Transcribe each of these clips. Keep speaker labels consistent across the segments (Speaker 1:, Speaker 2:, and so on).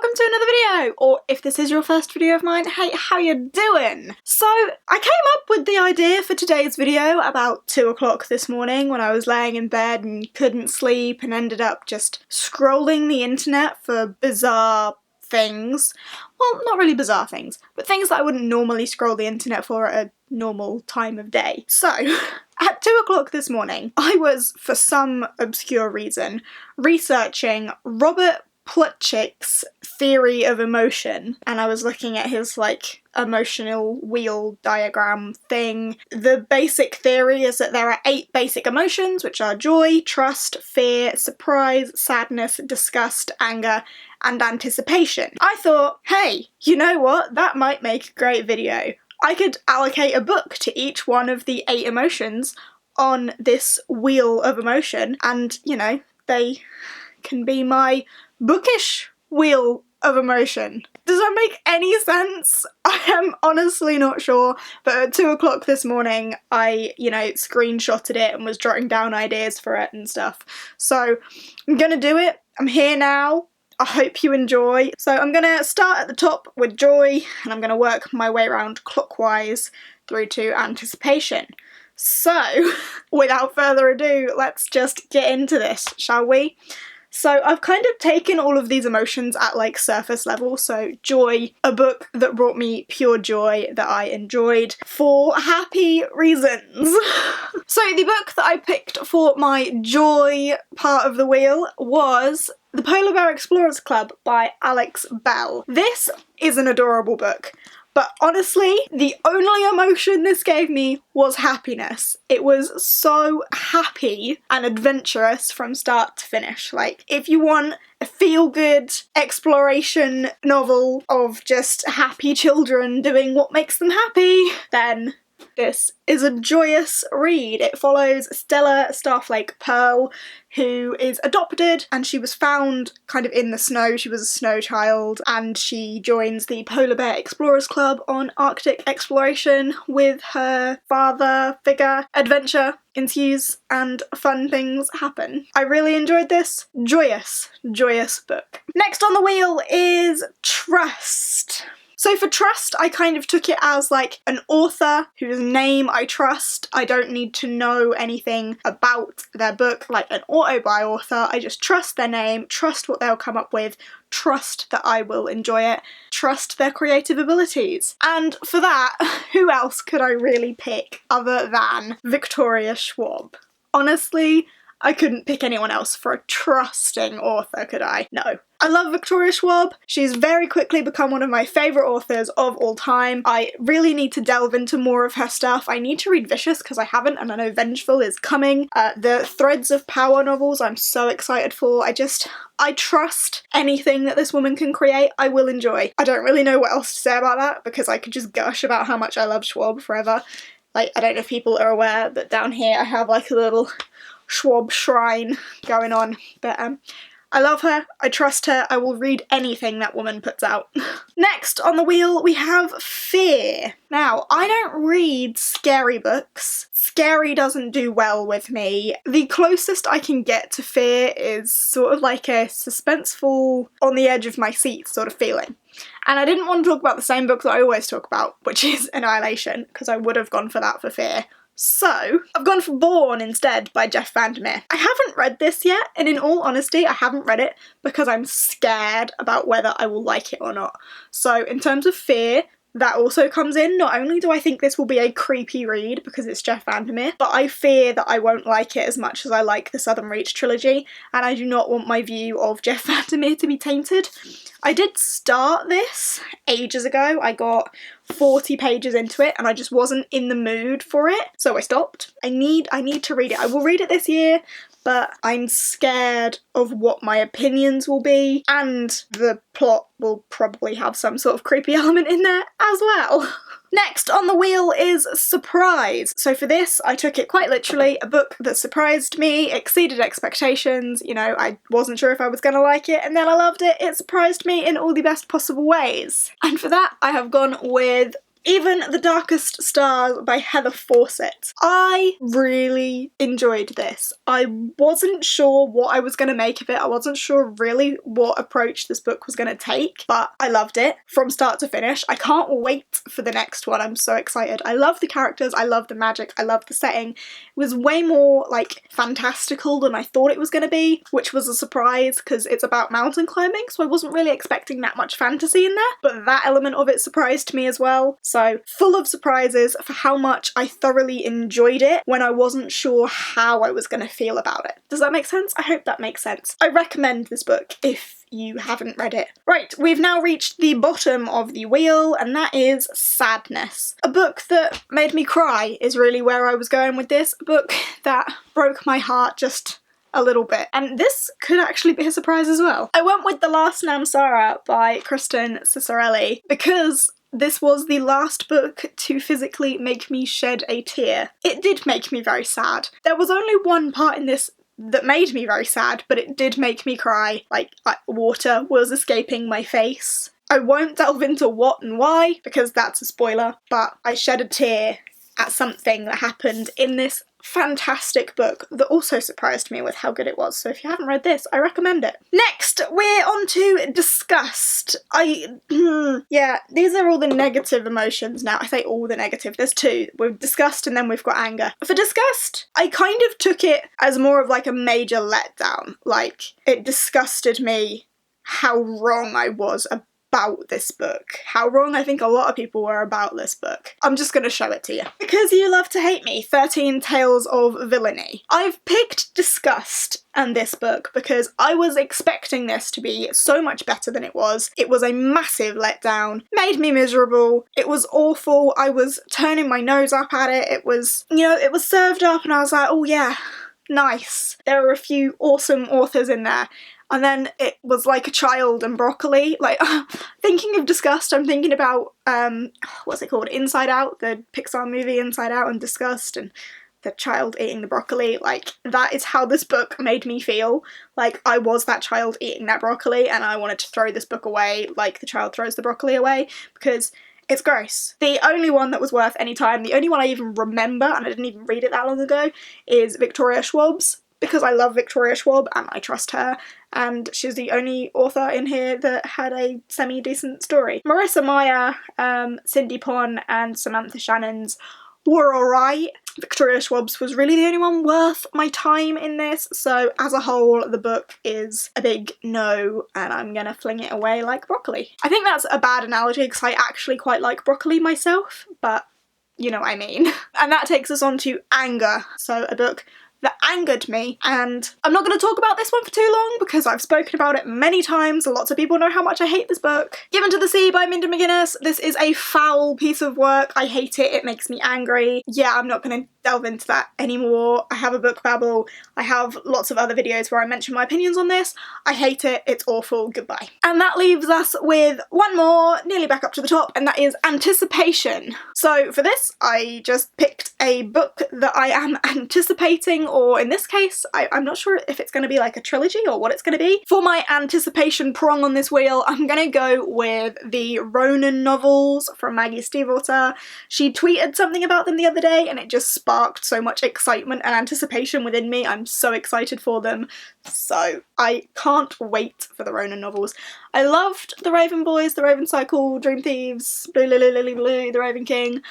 Speaker 1: welcome to another video! Or if this is your first video of mine, hey, how you doing? So, I came up with the idea for today's video about 2 o'clock this morning when I was laying in bed and couldn't sleep and ended up just scrolling the internet for bizarre things. Well, not really bizarre things, but things that I wouldn't normally scroll the internet for at a normal time of day. So, at 2 o'clock this morning, I was, for some obscure reason, researching Robert Plutchik's theory of emotion, and I was looking at his, emotional wheel diagram thing. The basic theory is that there are 8 basic emotions, which are joy, trust, fear, surprise, sadness, disgust, anger, and anticipation. I thought, hey, you know what? That might make a great video. I could allocate a book to each one of the 8 emotions on this wheel of emotion, and, you know, they can be my Bookish wheel of emotion. Does that make any sense? I am honestly not sure, but at 2 o'clock this morning I, screenshotted it and was jotting down ideas for it and stuff. So I'm gonna do it. I'm here now. I hope you enjoy. So I'm gonna start at the top with joy, and I'm gonna work my way around clockwise through to anticipation. So, without further ado, let's just get into this, shall we? So I've kind of taken all of these emotions at surface level. So joy, a book that brought me pure joy that I enjoyed for happy reasons. So the book that I picked for my joy part of the wheel was The Polar Bear Explorers Club by Alex Bell. This is an adorable book. But honestly, the only emotion this gave me was happiness. It was so happy and adventurous from start to finish. If you want a feel-good exploration novel of just happy children doing what makes them happy, then this is a joyous read. It follows Stella Starflake Pearl, who is adopted, and she was found kind of in the snow. She was a snow child, and she joins the Polar Bear Explorers Club on Arctic exploration with her father figure. Adventure ensues, and fun things happen. I really enjoyed this. Joyous book. Next on the wheel is Trust. So for Trust, I kind of took it as an author whose name I trust. I don't need to know anything about their book like an auto-buy author. I just trust their name, trust what they'll come up with, trust that I will enjoy it, trust their creative abilities. And for that, who else could I really pick other than Victoria Schwab? Honestly, I couldn't pick anyone else for a trusting author, could I? No. I love Victoria Schwab. She's very quickly become one of my favourite authors of all time. I really need to delve into more of her stuff. I need to read Vicious because I haven't, and I know Vengeful is coming. The Threads of Power novels I'm so excited for. I trust anything that this woman can create, I will enjoy. I don't really know what else to say about that because I could just gush about how much I love Schwab forever. I don't know if people are aware that down here I have a little Schwab shrine going on, but I love her, I trust her, I will read anything that woman puts out. Next on the wheel we have Fear. Now, I don't read scary books. Scary doesn't do well with me. The closest I can get to Fear is sort of like a suspenseful, on the edge of my seat sort of feeling. And I didn't want to talk about the same book that I always talk about, which is Annihilation, because I would have gone for that for Fear. So, I've gone for Born instead by Jeff Vandermeer. I haven't read this yet, and in all honesty, I haven't read it because I'm scared about whether I will like it or not. So, in terms of Fear, that also comes in. Not only do I think this will be a creepy read because it's Jeff Vandermeer, but I fear that I won't like it as much as I like the Southern Reach trilogy, and I do not want my view of Jeff Vandermeer to be tainted. I did start this ages ago. I got 40 pages into it and I just wasn't in the mood for it, so I stopped. I need to read it. I will read it this year, but I'm scared of what my opinions will be, and the plot will probably have some sort of creepy element in there as well. Next on the wheel is Surprise. So for this, I took it quite literally, a book that surprised me, exceeded expectations, I wasn't sure if I was going to like it, and then I loved it. It surprised me in all the best possible ways. And for that, I have gone with Even the Darkest Stars by Heather Fawcett. I really enjoyed this. I wasn't sure what I was going to make of it. I wasn't sure really what approach this book was going to take, but I loved it from start to finish. I can't wait for the next one. I'm so excited. I love the characters, I love the magic, I love the setting. It was way more like fantastical than I thought it was going to be, which was a surprise because it's about mountain climbing, so I wasn't really expecting that much fantasy in there, but that element of it surprised me as well. So full of surprises for how much I thoroughly enjoyed it when I wasn't sure how I was going to feel about it. Does that make sense? I hope that makes sense. I recommend this book if you haven't read it. Right, we've now reached the bottom of the wheel, and that is Sadness. A book that made me cry is really where I was going with this. A book that broke my heart just a little bit. And this could actually be a surprise as well. I went with The Last Namsara by Kristen Cicerelli because this was the last book to physically make me shed a tear. It did make me very sad. There was only one part in this that made me very sad, but it did make me cry. Like, water was escaping my face. I won't delve into what and why, because that's a spoiler, but I shed a tear at something that happened in this fantastic book that also surprised me with how good it was. So if you haven't read this, I recommend it. Next, we're on to Disgust. Yeah, these are all the negative emotions now. I say all the negative. There's two. We've Disgust and then we've got anger. For Disgust, I kind of took it as more of like a major letdown. Like, it disgusted me how wrong I was about this book. How wrong I think a lot of people were about this book. I'm just gonna show it to you. Because You Love to Hate Me, 13 Tales of Villainy. I've picked Disgust and this book because I was expecting this to be so much better than it was. It was a massive letdown, made me miserable, it was awful, I was turning my nose up at it, it was, you know, it was served up and I was like, oh yeah, nice. There were a few awesome authors in there. And then it was like a child and broccoli. Like, thinking of Disgust, I'm thinking about, what's it called? Inside Out, the Pixar movie Inside Out, and Disgust, and the child eating the broccoli. Like, that is how this book made me feel. Like, I was that child eating that broccoli, and I wanted to throw this book away like the child throws the broccoli away, because it's gross. The only one that was worth any time, the only one I even remember, and I didn't even read it that long ago, is Victoria Schwab's. Because I love Victoria Schwab and I trust her, and she's the only author in here that had a semi-decent story. Marissa Meyer, Cindy Pon and Samantha Shannon's were alright. Victoria Schwab's was really the only one worth my time in this, so as a whole the book is a big no and I'm gonna fling it away like broccoli. I think that's a bad analogy because I actually quite like broccoli myself, but you know what I mean. And that takes us on to Anger, so a book that angered me, and I'm not going to talk about this one for too long because I've spoken about it many times. Lots of people know how much I hate this book. Given to the Sea by Minda McGuinness. This is a foul piece of work. I hate it. It makes me angry. Yeah, I'm not going to delve into that anymore. I have a book babble. I have lots of other videos where I mention my opinions on this. I hate it. It's awful. Goodbye. And that leaves us with one more, nearly back up to the top, and that is Anticipation. So for this, I just picked a book that I am anticipating, or in this case, I'm not sure if it's going to be like a trilogy or what it's going to be. For my anticipation prong on this wheel, I'm going to go with the Ronan novels from Maggie Stiefvater. She tweeted something about them the other day and it just sparked so much excitement and anticipation within me. I'm so excited for them. So I can't wait for the Ronan novels. I loved The Raven Boys, The Raven Cycle, Dream Thieves, Blue Lily Lily Blue, The Raven King.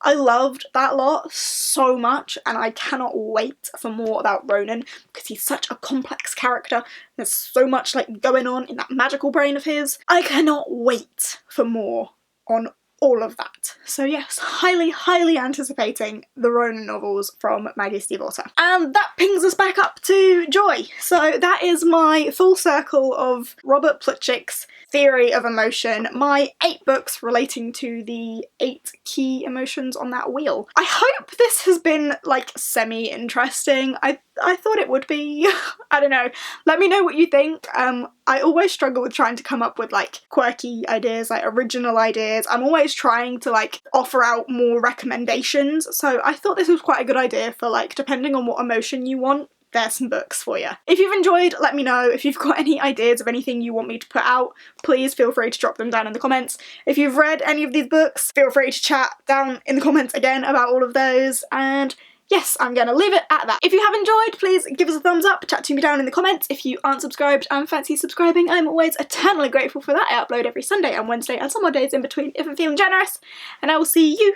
Speaker 1: I loved that lot so much and I cannot wait for more about Ronan because he's such a complex character. There's so much like going on in that magical brain of his. I cannot wait for more on all of that. So yes, highly, highly anticipating the Ronan novels from Maggie Stiefvater. And that pings us back up to Joy. So that is my full circle of Robert Plutchik's theory of emotion, my 8 books relating to the 8 key emotions on that wheel. I hope this has been like semi-interesting. I thought it would be. I don't know. Let me know what you think. I always struggle with trying to come up with like quirky ideas, like original ideas. I'm always trying to like offer out more recommendations. So I thought this was quite a good idea for like, depending on what emotion you want there's some books for you. If you've enjoyed, let me know. If you've got any ideas of anything you want me to put out, please feel free to drop them down in the comments. If you've read any of these books, feel free to chat down in the comments again about all of those, and yes, I'm gonna leave it at that. If you have enjoyed, please give us a thumbs up, chat to me down in the comments. If you aren't subscribed and fancy subscribing, I'm always eternally grateful for that. I upload every Sunday and Wednesday and some odd days in between if I'm feeling generous, and I will see you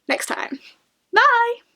Speaker 1: next time. Bye!